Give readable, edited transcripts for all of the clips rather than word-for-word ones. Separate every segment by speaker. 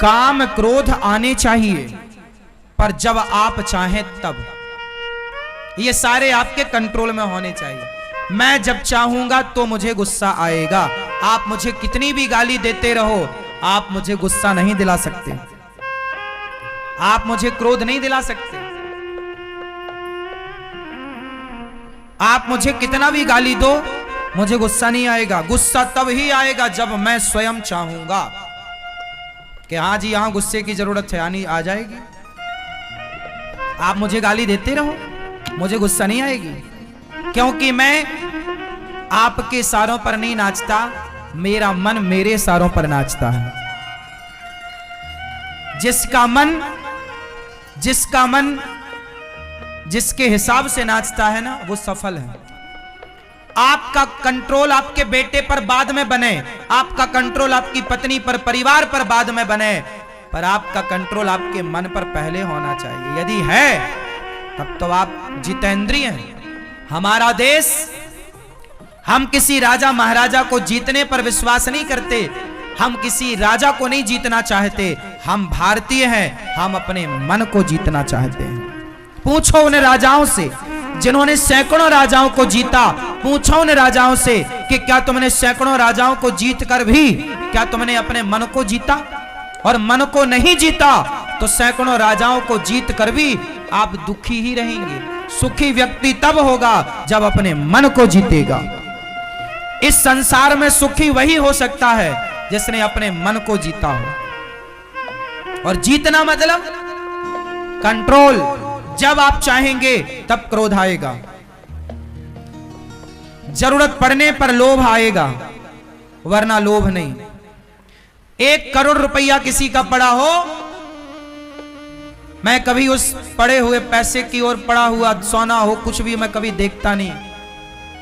Speaker 1: काम क्रोध आने चाहिए, पर जब आप चाहें तब। ये सारे आपके कंट्रोल में होने चाहिए। मैं जब चाहूंगा तो मुझे गुस्सा आएगा। आप मुझे कितनी भी गाली देते रहो, आप मुझे गुस्सा नहीं दिला सकते, आप मुझे क्रोध नहीं दिला सकते। आप मुझे कितना भी गाली दो, मुझे गुस्सा नहीं आएगा। गुस्सा तब ही आएगा जब मैं स्वयं चाहूंगा कि हाँ जी यहां गुस्से की जरूरत है, आनी आ जाएगी। आप मुझे गाली देते रहो, मुझे गुस्सा नहीं आएगी, क्योंकि मैं आपके इशारों पर नहीं नाचता, मेरा मन मेरे इशारों पर नाचता है। जिसका मन जिसके हिसाब से नाचता है ना, वो सफल है। आपका कंट्रोल आपके बेटे पर बाद में बने, आपका कंट्रोल आपकी पत्नी पर, परिवार पर बाद में बने, पर आपका कंट्रोल आपके मन पर पहले होना चाहिए। यदि है तब तो आप जितेंद्रिय हैं। हमारा देश, हम किसी राजा महाराजा को जीतने पर विश्वास नहीं करते, हम किसी राजा को नहीं जीतना चाहते। हम भारतीय हैं, हम अपने मन को जीतना चाहते हैं। पूछो उन राजाओं से जिन्होंने सैकड़ों राजाओं को जीता, पूछो उन राजाओं से कि क्या तुमने सैकड़ों राजाओं को जीत कर भी क्या तुमने अपने मन को जीता? और मन को नहीं जीता तो सैकड़ों राजाओं को जीत कर भी आप दुखी ही रहेंगे। सुखी व्यक्ति तब होगा जब अपने मन को जीतेगा। इस संसार में सुखी वही हो सकता है जिसने अपने मन को जीता हो। और जीतना मतलब कंट्रोल। जब आप चाहेंगे तब क्रोध आएगा, जरूरत पड़ने पर लोभ आएगा, वरना लोभ नहीं। 1 करोड़ रुपया किसी का पड़ा हो, मैं कभी उस पड़े हुए पैसे की ओर, पड़ा हुआ सोना हो, कुछ भी मैं कभी देखता नहीं।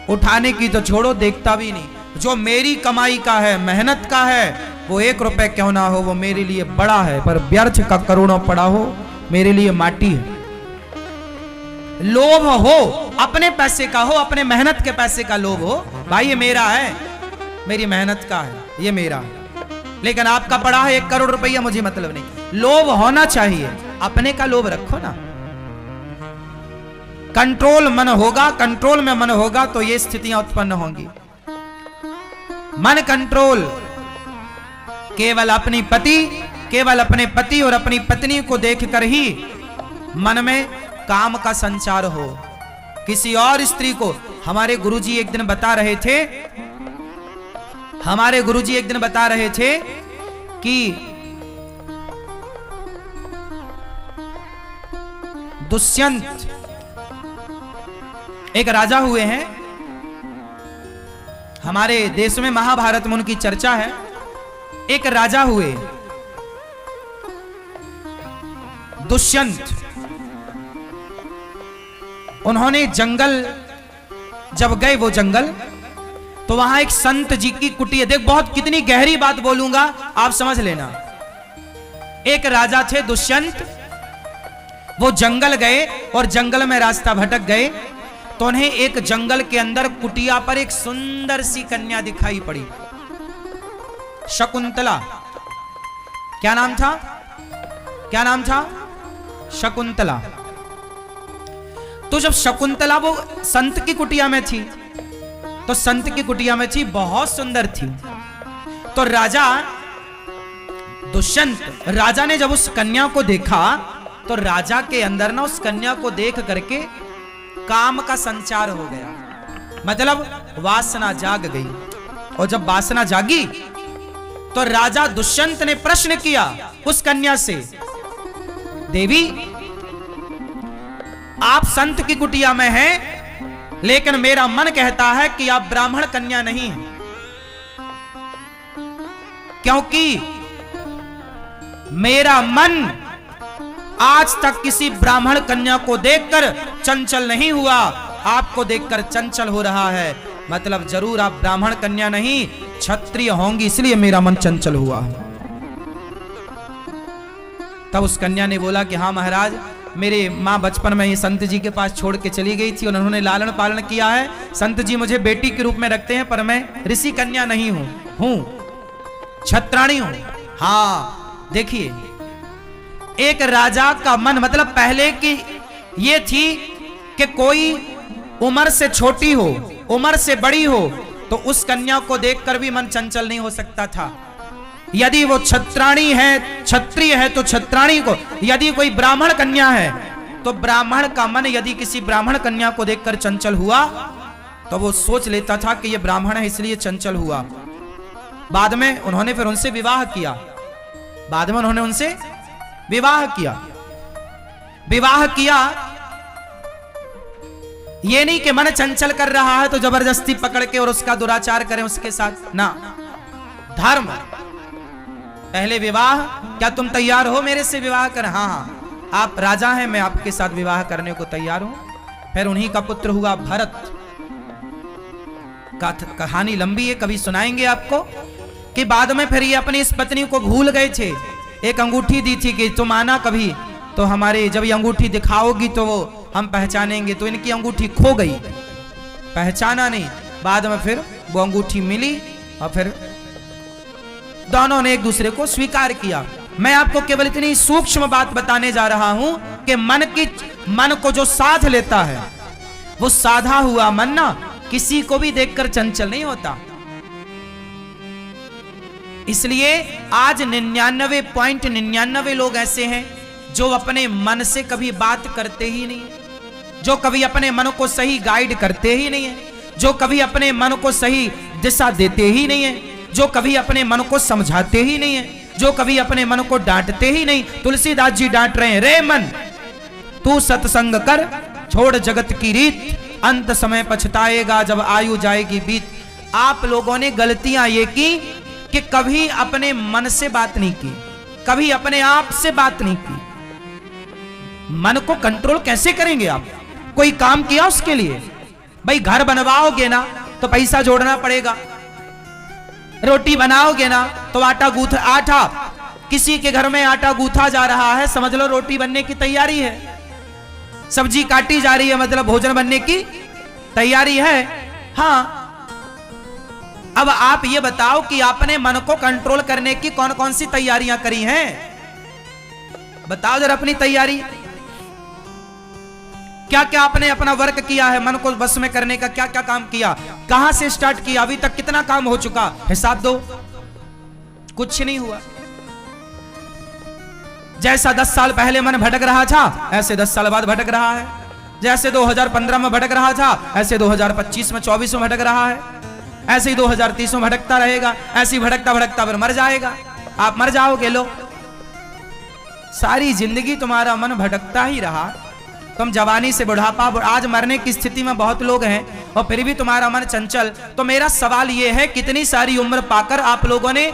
Speaker 1: उठाने की तो छोड़ो, देखता भी नहीं। जो मेरी कमाई का है, मेहनत का है, वो 1 रुपए क्यों ना हो, वो मेरे लिए बड़ा है। पर व्यर्थ का करोड़ों पड़ा हो, मेरे लिए माटी है। लोभ हो, अपने पैसे का हो, अपने मेहनत के पैसे का लोभ हो, भाई ये मेरा है, मेरी मेहनत का है, ये मेरा है। लेकिन आपका पड़ा है 1 करोड़ रुपया, मुझे मतलब नहीं। लोभ होना चाहिए, अपने का लोभ रखो ना। कंट्रोल मन होगा, कंट्रोल में मन होगा तो ये स्थितियां उत्पन्न होंगी। मन कंट्रोल केवल अपने पति और अपनी पत्नी को देखकर ही मन में काम का संचार हो। किसी और स्त्री को, हमारे गुरुजी एक दिन बता रहे थे कि दुष्यंत एक राजा हुए हैं। हमारे देश में महाभारत में उनकी चर्चा है। एक राजा हुए दुष्यंत। उन्होंने जंगल जब गए, वो जंगल, तो वहां एक संत जी की कुटिया। देख, बहुत कितनी गहरी बात बोलूंगा, आप समझ लेना। एक राजा थे दुष्यंत, वो जंगल गए और जंगल में रास्ता भटक गए, तो उन्हें एक जंगल के अंदर कुटिया पर एक सुंदर सी कन्या दिखाई पड़ी, शकुंतला। क्या नाम था? शकुंतला। तो जब शकुंतला वो संत की कुटिया में थी, बहुत सुंदर थी। तो राजा दुष्यंत, राजा ने जब उस कन्या को देखा तो राजा के अंदर ना उस कन्या को देख करके काम का संचार हो गया, मतलब वासना जाग गई। और जब वासना जागी तो राजा दुष्यंत ने प्रश्न किया उस कन्या से, देवी आप संत की कुटिया में हैं, लेकिन मेरा मन कहता है कि आप ब्राह्मण कन्या नहीं हैं, क्योंकि मेरा मन आज तक किसी ब्राह्मण कन्या को देखकर चंचल नहीं हुआ, आपको देखकर चंचल हो रहा है। मतलब जरूर आप ब्राह्मण कन्या नहीं, क्षत्रिय होंगी, इसलिए मेरा मन चंचल हुआ। तब उस कन्या ने बोला कि हाँ महाराज, मेरे माँ बचपन में ही संत जी के पास छोड़ के चली गई थी और उन्होंने लालन पालन किया है। संत जी मुझे बेटी के रूप में रखते हैं, पर मैं ऋषि कन्या नहीं हूं। छत्राणी हो। हाँ देखिए, एक राजा का मन, मतलब पहले की ये थी कि कोई उम्र से छोटी हो, उम्र से बड़ी हो, तो उस कन्या को देखकर भी मन चंचल नहीं हो सकता था। यदि वो छत्राणी है, क्षत्रिय है तो छत्राणी को, यदि कोई ब्राह्मण कन्या है तो ब्राह्मण का मन यदि किसी ब्राह्मण कन्या को देखकर चंचल हुआ तो वो सोच लेता था कि ये ब्राह्मण है इसलिए चंचल हुआ। बाद में उन्होंने फिर उनसे विवाह किया, बाद में उन्होंने उनसे विवाह किया। विवाह किया ये नहीं कि मन चंचल कर रहा है तो जबरदस्ती पकड़ के और उसका दुराचार करें उसके साथ ना। धर्म, पहले विवाह, क्या तुम तैयार हो मेरे से विवाह कर? हाँ हाँ, आप राजा हैं, मैं आपके साथ विवाह करने को तैयार हूं। फिर उन्हीं का पुत्र हुआ भरत। कहानी लंबी है, कभी सुनाएंगे आपको कि बाद में फिर ये अपनी इस पत्नी को भूल गए थे। एक अंगूठी दी थी कि तुम आना कभी तो हमारे, जब ये अंगूठी दिखाओगी तो वो हम पहचानेंगे। तो इनकी अंगूठी खो गई, पहचाना नहीं। बाद में फिर वो अंगूठी मिली और फिर दोनों ने एक दूसरे को स्वीकार किया। मैं आपको केवल इतनी सूक्ष्म बात बताने जा रहा हूं कि मन को जो साध लेता है, वो साधा हुआ मन ना किसी को भी देखकर चंचल नहीं होता। इसलिए आज 99.99 लोग ऐसे हैं जो अपने मन से कभी बात करते ही नहीं है, जो कभी अपने मन को सही गाइड करते ही नहीं है, जो कभी अपने मन को सही दिशा देते ही नहीं है, जो कभी अपने मन को समझाते ही नहीं है, जो कभी अपने मन को डांटते ही नहीं। तुलसीदास जी डांट रहे हैं, रे मन तू सत्संग कर, छोड़ जगत की रीत, अंत समय पछताएगा जब आयु जाएगी बीत। आप लोगों ने गलतियां ये की कि कभी अपने मन से बात नहीं की, कभी अपने आप से बात नहीं की। मन को कंट्रोल कैसे करेंगे आप? कोई काम किया उसके लिए? भाई घर बनवाओगे ना तो पैसा जोड़ना पड़ेगा, रोटी बनाओगे ना तो आटा किसी के घर में आटा गूथा जा रहा है, समझ लो रोटी बनने की तैयारी है। सब्जी काटी जा रही है, मतलब भोजन बनने की तैयारी है। हाँ, अब आप ये बताओ कि आपने मन को कंट्रोल करने की कौन कौन सी तैयारियां करी हैं? बताओ जरा अपनी तैयारी, क्या क्या आपने अपना वर्क किया है मन को बस में करने का? क्या क्या काम किया, कहां से स्टार्ट किया, अभी तक कितना काम हो चुका, हिसाब दो। कुछ नहीं हुआ। जैसा 10 साल पहले मन भटक रहा था ऐसे 10 साल बाद भटक रहा है। जैसे 2015 में भटक रहा था ऐसे 2025 में 24 में भटक रहा है, ऐसे ही 2030 में भटकता रहेगा। ऐसे ही भटकता भटकता फिर मर जाएगा, आप मर जाओगे। लो, सारी जिंदगी तुम्हारा मन भटकता ही रहा। तुम जवानी से बुढ़ापा, आज मरने की स्थिति में बहुत लोग हैं और फिर भी तुम्हारा मन चंचल। तो मेरा सवाल यह है, कितनी सारी उम्र पाकर आप लोगों ने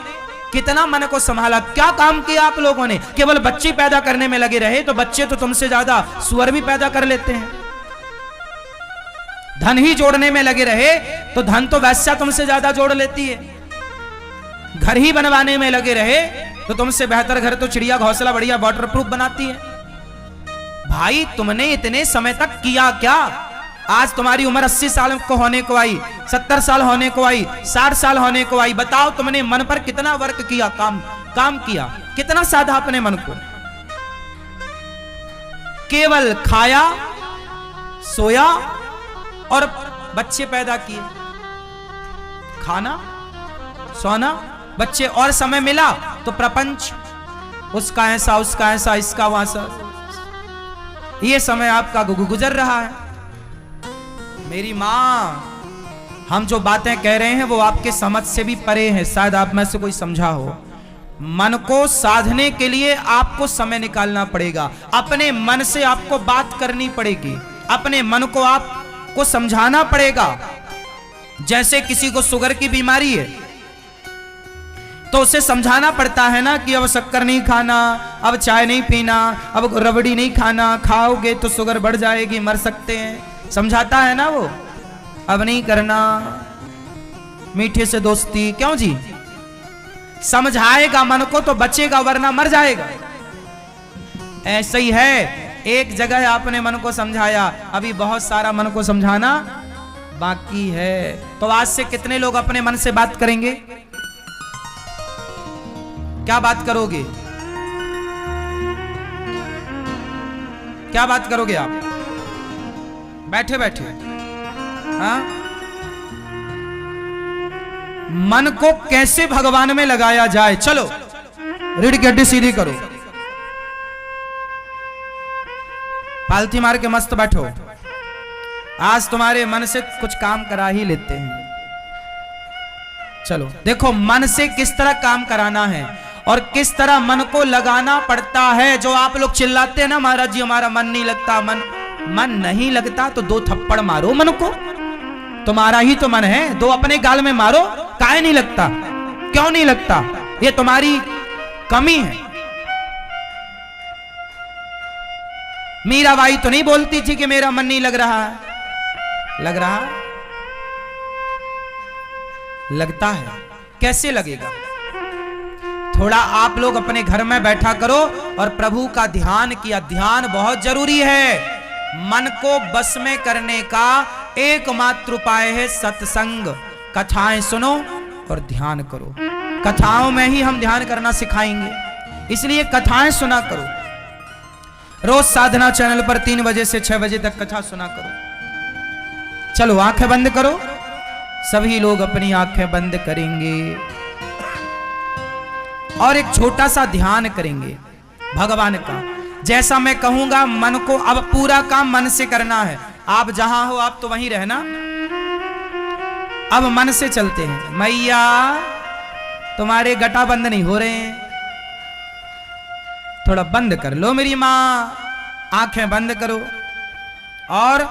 Speaker 1: कितना मन को संभाला? क्या काम किया आप लोगों ने? केवल बच्चे पैदा करने में लगे रहे तो बच्चे तो तुमसे ज्यादा सुअर भी पैदा कर लेते हैं। धन ही जोड़ने में लगे रहे तो धन तो वैश्या तुमसे ज्यादा जोड़ लेती है। घर ही बनवाने में लगे रहे तो तुमसे बेहतर घर तो चिड़िया घोंसला बढ़िया वाटरप्रूफ बनाती है। भाई तुमने इतने समय तक किया क्या? आज तुम्हारी उम्र 80 साल को होने को आई, 70 साल होने को आई, 60 साल होने को आई। बताओ तुमने मन पर कितना वर्क किया, काम किया, कितना साधा अपने मन को? केवल खाया, सोया और बच्चे पैदा किए। खाना, सोना, बच्चे, और समय मिला तो प्रपंच, उसका ऐसा, उसका ऐसा, इसका वैसा। ये समय आपका गुजर रहा है। मेरी मां, हम जो बातें कह रहे हैं वो आपके समझ से भी परे हैं, शायद आप में से कोई समझा हो। मन को साधने के लिए आपको समय निकालना पड़ेगा, अपने मन से आपको बात करनी पड़ेगी, अपने मन को आपको समझाना पड़ेगा। जैसे किसी को शुगर की बीमारी है तो उसे समझाना पड़ता है ना कि अब शक्कर नहीं खाना, अब चाय नहीं पीना, अब रबड़ी नहीं खाना, खाओगे तो शुगर बढ़ जाएगी, मर सकते हैं। समझाता है ना वो, अब नहीं करना, मीठे से दोस्ती। क्यों जी? समझाएगा मन को तो बचेगा, वरना मर जाएगा। ऐसा ही है, एक जगह आपने मन को समझाया, अभी बहुत सारा मन को समझाना बाकी है। तो आज से कितने लोग अपने मन से बात करेंगे? क्या बात करोगे? क्या बात करोगे आप बैठे बैठे? हाँ, मन को कैसे भगवान में लगाया जाए? चलो रीढ़ की हड्डी सीधी करो, पालथी मार के मस्त बैठो। आज तुम्हारे मन से कुछ काम करा ही लेते हैं। चलो देखो मन से किस तरह काम कराना है और किस तरह मन को लगाना पड़ता है। जो आप लोग चिल्लाते हैं ना महाराज जी हमारा मन नहीं लगता, मन नहीं लगता तो 2 थप्पड़ मारो मन को। तुम्हारा ही तो मन है, 2 अपने गाल में मारो। काहे नहीं लगता? क्यों नहीं लगता? ये तुम्हारी कमी है। मीराबाई तो नहीं बोलती थी कि मेरा मन नहीं लग रहा है। लग रहा, लगता है। कैसे लगेगा? थोड़ा आप लोग अपने घर में बैठा करो और प्रभु का ध्यान किया। ध्यान बहुत जरूरी है। मन को बस में करने का एकमात्र उपाय है सत्संग। कथाएं सुनो और ध्यान करो। कथाओं में ही हम ध्यान करना सिखाएंगे, इसलिए कथाएं सुना करो। रोज साधना चैनल पर 3 बजे से 6 बजे तक कथा सुना करो। चलो आंखें बंद करो। सभी लोग अपनी आंखें बंद करेंगे और एक छोटा सा ध्यान करेंगे भगवान का। जैसा मैं कहूंगा मन को, अब पूरा काम मन से करना है। आप जहां हो आप तो वहीं रहना। अब मन से चलते हैं। मैया तुम्हारे गटा बंद नहीं हो रहे हैं, थोड़ा बंद कर लो मेरी मां। आंखें बंद करो और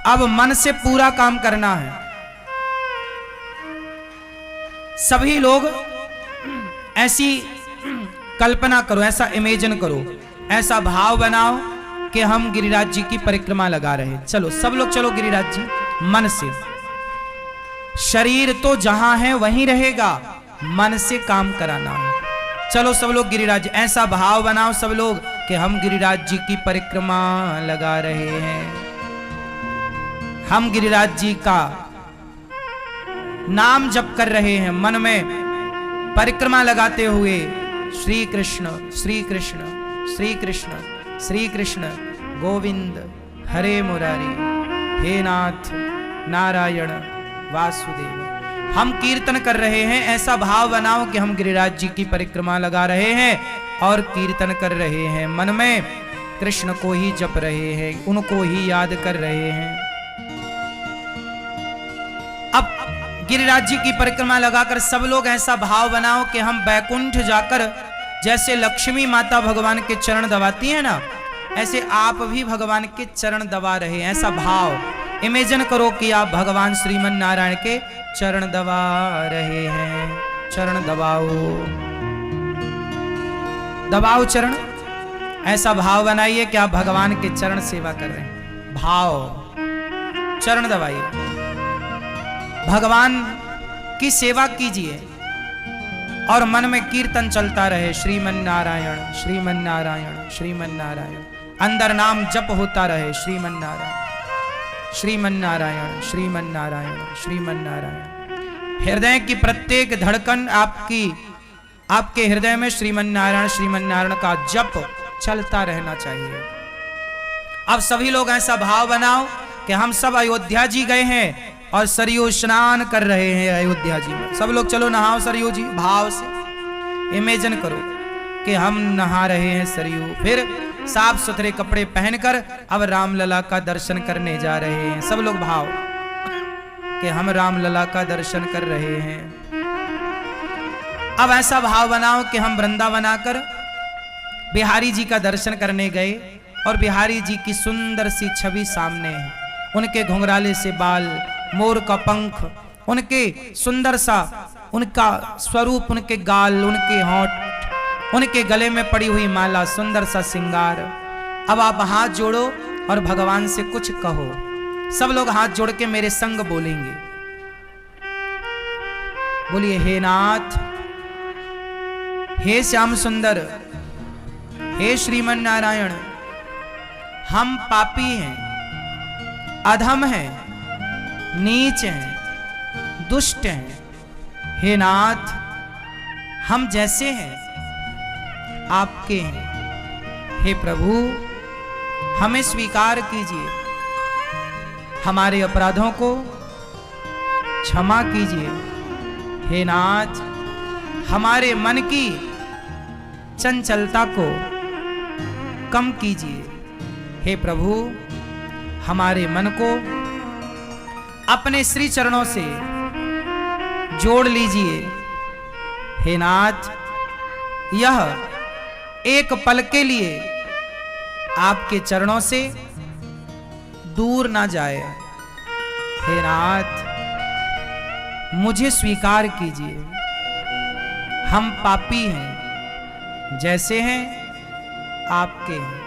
Speaker 1: अब मन से पूरा काम करना है। सभी लोग ऐसी कल्पना करो, ऐसा इमेजिन करो, ऐसा भाव बनाओ कि हम गिरिराज जी की परिक्रमा लगा रहे हैं। चलो सब लोग चलो गिरिराज जी मन से। शरीर तो जहां है वहीं रहेगा, मन से काम कराना है। चलो सब लोग गिरिराज जी, ऐसा भाव बनाओ सब लोग कि हम गिरिराज जी की परिक्रमा लगा रहे हैं। हम गिरिराज जी का नाम जप कर रहे हैं। मन में परिक्रमा लगाते हुए श्री कृष्ण श्री कृष्ण श्री कृष्ण श्री कृष्ण गोविंद हरे मुरारी हे नाथ नारायण वासुदेव। हम कीर्तन कर रहे हैं। ऐसा भाव बनाओ कि हम गिरिराज जी की परिक्रमा लगा रहे हैं और कीर्तन कर रहे हैं। मन में कृष्ण को ही जप रहे हैं, उनको ही याद कर रहे हैं। अब गिरिराज जी की परिक्रमा लगाकर सब लोग ऐसा भाव बनाओ कि हम बैकुंठ जाकर, जैसे लक्ष्मी माता भगवान के चरण दबाती है ना, ऐसे आप भी भगवान के चरण दबा रहे हैं। ऐसा भाव इमेजिन करो कि आप भगवान श्रीमन नारायण के चरण दबा रहे हैं। चरण दबाओ, दबाओ चरण। ऐसा भाव बनाइए कि आप भगवान के चरण सेवा कर रहे हैं। भाव, चरण दबाइए, भगवान की सेवा कीजिए और मन में कीर्तन चलता रहे। श्रीमन नारायण श्रीमन नारायण श्रीमन नारायण। अंदर नाम जप होता रहे। श्रीमन नारायण श्रीमन नारायण श्रीमन नारायण श्रीमन नारायण। हृदय की प्रत्येक धड़कन आपके हृदय में श्रीमन नारायण का जप चलता रहना चाहिए। अब सभी लोग ऐसा भाव बनाओ कि हम सब अयोध्या जी गए हैं और सरयू स्नान कर रहे हैं अयोध्या जी में। सब लोग चलो नहाओ सरयू जी। भाव से इमेजिन करो कि हम नहा रहे हैं सरयू। फिर साफ सुथरे कपड़े पहनकर अब रामलला का दर्शन करने जा रहे हैं। सब लोग भाव कि हम रामलला का दर्शन कर रहे हैं। अब ऐसा भाव बनाओ कि हम वृंदावन आकर बिहारी जी का दर्शन करने गए और बिहारी जी की सुंदर सी छवि सामने है। उनके घुंघराले से बाल, मोर का पंख, उनके सुंदर सा उनका स्वरूप, उनके गाल, उनके होंठ, उनके गले में पड़ी हुई माला, सुंदर सा श्रृंगार। अब आप हाथ जोड़ो और भगवान से कुछ कहो। सब लोग हाथ जोड़ के मेरे संग बोलेंगे। बोलिए हे नाथ, हे श्याम सुंदर, हे श्रीमन नारायण, हम पापी हैं, अधम हैं, नीच हैं, दुष्ट हैं। हे नाथ, हम जैसे हैं आपके हैं। हे प्रभु, हमें स्वीकार कीजिए, हमारे अपराधों को क्षमा कीजिए। हे नाथ, हमारे मन की चंचलता को कम कीजिए। हे प्रभु, हमारे मन को अपने श्री चरणों से जोड़ लीजिए। हे नाथ, यह एक पल के लिए आपके चरणों से दूर ना जाए। हे नाथ, मुझे स्वीकार कीजिए, हम पापी हैं, जैसे हैं आपके हैं।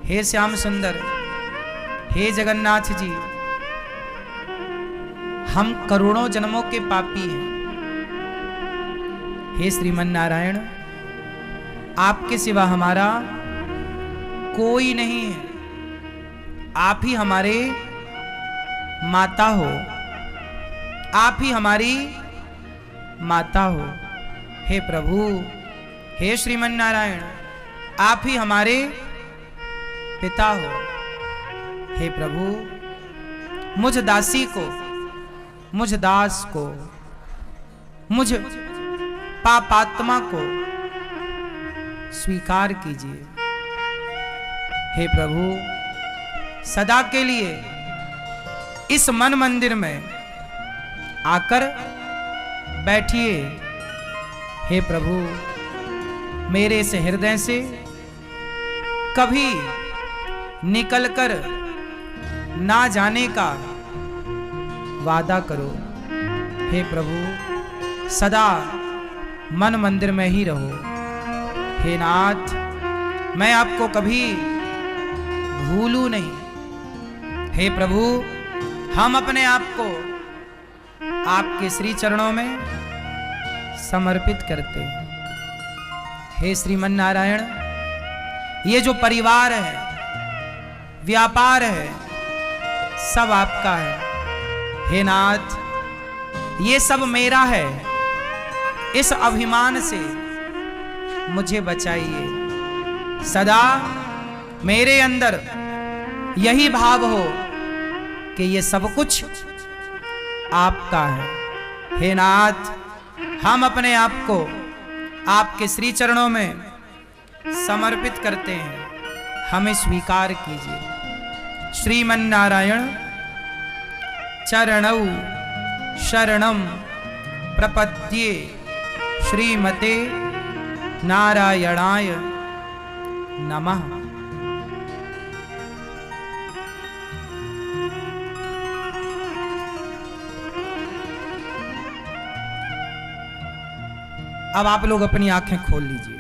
Speaker 1: हे श्याम सुंदर, हे जगन्नाथ जी, हम करोड़ों जन्मों के पापी हैं। हे श्रीमन नारायण, आपके सिवा हमारा कोई नहीं है। आप ही हमारे माता हो, आप ही हमारी माता हो। हे प्रभु, हे श्रीमन नारायण, आप ही हमारे पिता हो। हे प्रभु, मुझ दासी को, मुझ दास को, मुझ पापात्मा को स्वीकार कीजिए। हे प्रभु, सदा के लिए इस मन मंदिर में आकर बैठिए। हे प्रभु, मेरे इस हृदय से कभी निकलकर ना जाने का वादा करो। हे प्रभु, सदा मन मंदिर में ही रहो। हे नाथ, मैं आपको कभी भूलूं नहीं। हे प्रभु, हम अपने आप को आपके श्री चरणों में समर्पित करते हैं। हे श्रीमन नारायण, ये जो परिवार है, व्यापार है, सब आपका है। हे नाथ, ये सब मेरा है, इस अभिमान से मुझे बचाइए। सदा मेरे अंदर यही भाव हो कि ये सब कुछ आपका है। हे नाथ, हम अपने आप को आपके श्री चरणों में समर्पित करते हैं, हमें स्वीकार कीजिए। श्रीमन नारायण चरणौ शरणम प्रपद्ये, श्रीमते नारायणाय नमः। अब आप लोग अपनी आंखें खोल लीजिए।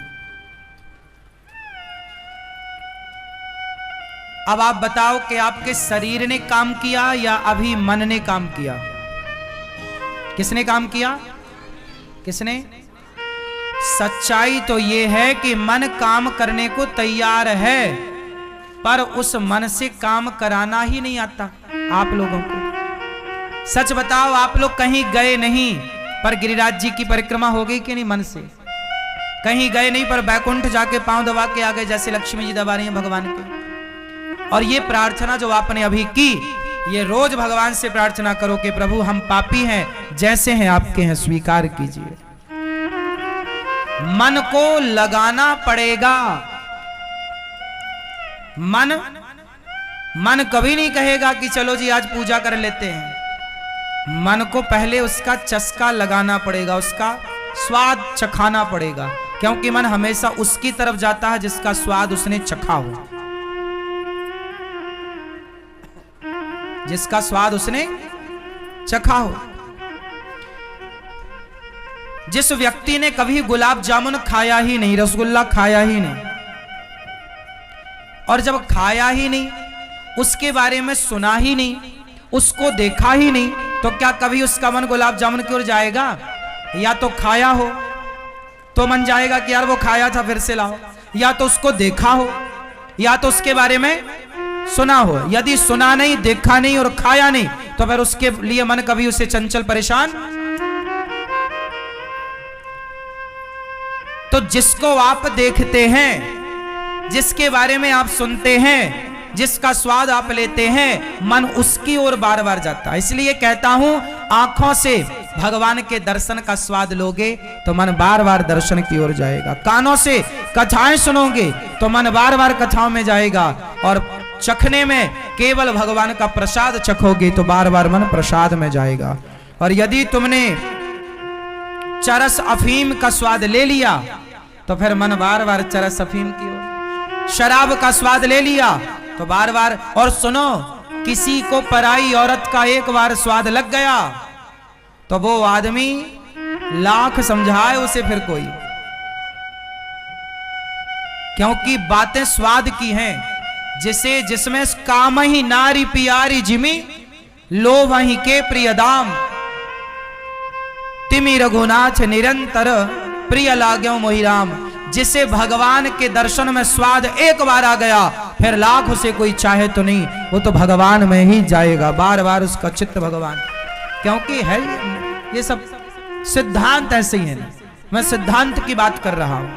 Speaker 1: अब आप बताओ कि आपके शरीर ने काम किया या अभी मन ने काम किया? किसने काम किया? किसने? सच्चाई तो यह है कि मन काम करने को तैयार है, पर उस मन से काम कराना ही नहीं आता आप लोगों को। सच बताओ, आप लोग कहीं गए नहीं, पर गिरिराज जी की परिक्रमा हो गई कि नहीं मन से? कहीं गए नहीं, पर बैकुंठ जाके पांव दबा के आ गए, जैसे लक्ष्मी जी दबा रही हैं भगवान के। और ये प्रार्थना जो आपने अभी की, ये रोज भगवान से प्रार्थना करो कि प्रभु हम पापी हैं, जैसे हैं आपके हैं, स्वीकार कीजिए। मन को लगाना पड़ेगा। मन कभी नहीं कहेगा कि चलो जी आज पूजा कर लेते हैं। मन को पहले उसका चस्का लगाना पड़ेगा, उसका स्वाद चखाना पड़ेगा, क्योंकि मन हमेशा उसकी तरफ जाता है जिसका स्वाद उसने चखा हो, जिसका स्वाद उसने चखा हो। जिस व्यक्ति ने कभी गुलाब जामुन खाया ही नहीं, रसगुल्ला खाया ही नहीं, और जब खाया ही नहीं, उसके बारे में सुना ही नहीं, उसको देखा ही नहीं, तो क्या कभी उसका मन गुलाब जामुन की ओर जाएगा? या तो खाया हो तो मन जाएगा कि यार वो खाया था फिर से लाओ, या तो उसको देखा हो, या तो उसके बारे में सुना हो। यदि सुना नहीं, देखा नहीं और खाया नहीं, तो फिर उसके लिए मन कभी उसे चंचल परेशान। तो जिसको आप देखते हैं, जिसके बारे में आप सुनते हैं, जिसका स्वाद आप लेते हैं, मन उसकी ओर बार बार जाता है। इसलिए कहता हूं, आंखों से भगवान के दर्शन का स्वाद लोगे तो मन बार बार दर्शन की ओर जाएगा। कानों से कथाएं सुनोगे तो मन बार बार कथाओं में जाएगा। और चखने में केवल भगवान का प्रसाद चखोगे तो बार बार मन प्रसाद में जाएगा। और यदि तुमने चरस अफीम का स्वाद ले लिया तो फिर मन बार बार चरस अफीम की ओर। शराब का स्वाद ले लिया तो बार बार। और सुनो, किसी को पराई औरत का एक बार स्वाद लग गया तो वो आदमी लाख समझाए उसे फिर कोई, क्योंकि बातें स्वाद की हैं। जिसे जिसमें काम ही नारी पियारी जिमी, लो वहीं के प्रिय दाम, तिमि रघुनाथ निरंतर प्रिय लाग्यो मोहि राम। जिसे भगवान के दर्शन में स्वाद एक बार आ गया, फिर लाख उसे कोई चाहे तो नहीं, वो तो भगवान में ही जाएगा, बार बार उसका चित्त भगवान। क्योंकि है ये सब सिद्धांत ऐसे ही है। मैं सिद्धांत की बात कर रहा हूं,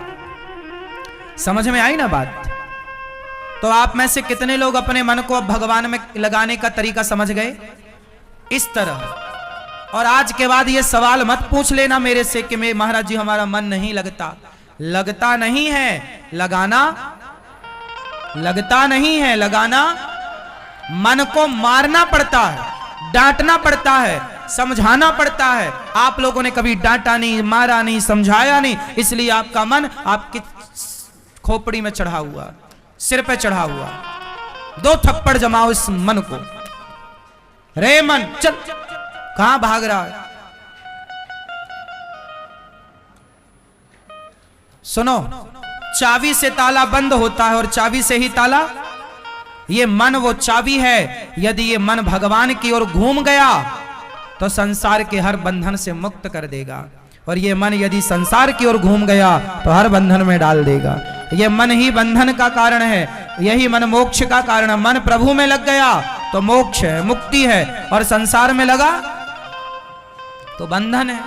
Speaker 1: समझ में आई ना बात? तो आप में से कितने लोग अपने मन को अब भगवान में लगाने का तरीका समझ गए? इस तरह। और आज के बाद ये सवाल मत पूछ लेना मेरे से कि मैं महाराज जी हमारा मन नहीं लगता। लगता नहीं है, लगाना लगता नहीं है, लगाना। मन को मारना पड़ता है, डांटना पड़ता है, समझाना पड़ता है। आप लोगों ने कभी डांटा नहीं, मारा नहीं, समझाया नहीं, इसलिए आपका मन आपकी खोपड़ी में चढ़ा हुआ, सिर पे चढ़ा हुआ। 2 थप्पड़ जमाओ इस मन को। रे मन चल, कहां भाग रहा है? सुनो, चाबी से ताला बंद होता है और चाबी से ही ताला। ये मन वो चाबी है। यदि ये मन भगवान की ओर घूम गया तो संसार के हर बंधन से मुक्त कर देगा। और ये मन यदि संसार की ओर घूम गया तो हर बंधन में डाल देगा। ये मन ही बंधन का कारण है, यही मन मोक्ष का कारण है। मन प्रभु में लग गया तो मोक्ष है, मुक्ति है, और संसार में लगा तो बंधन है।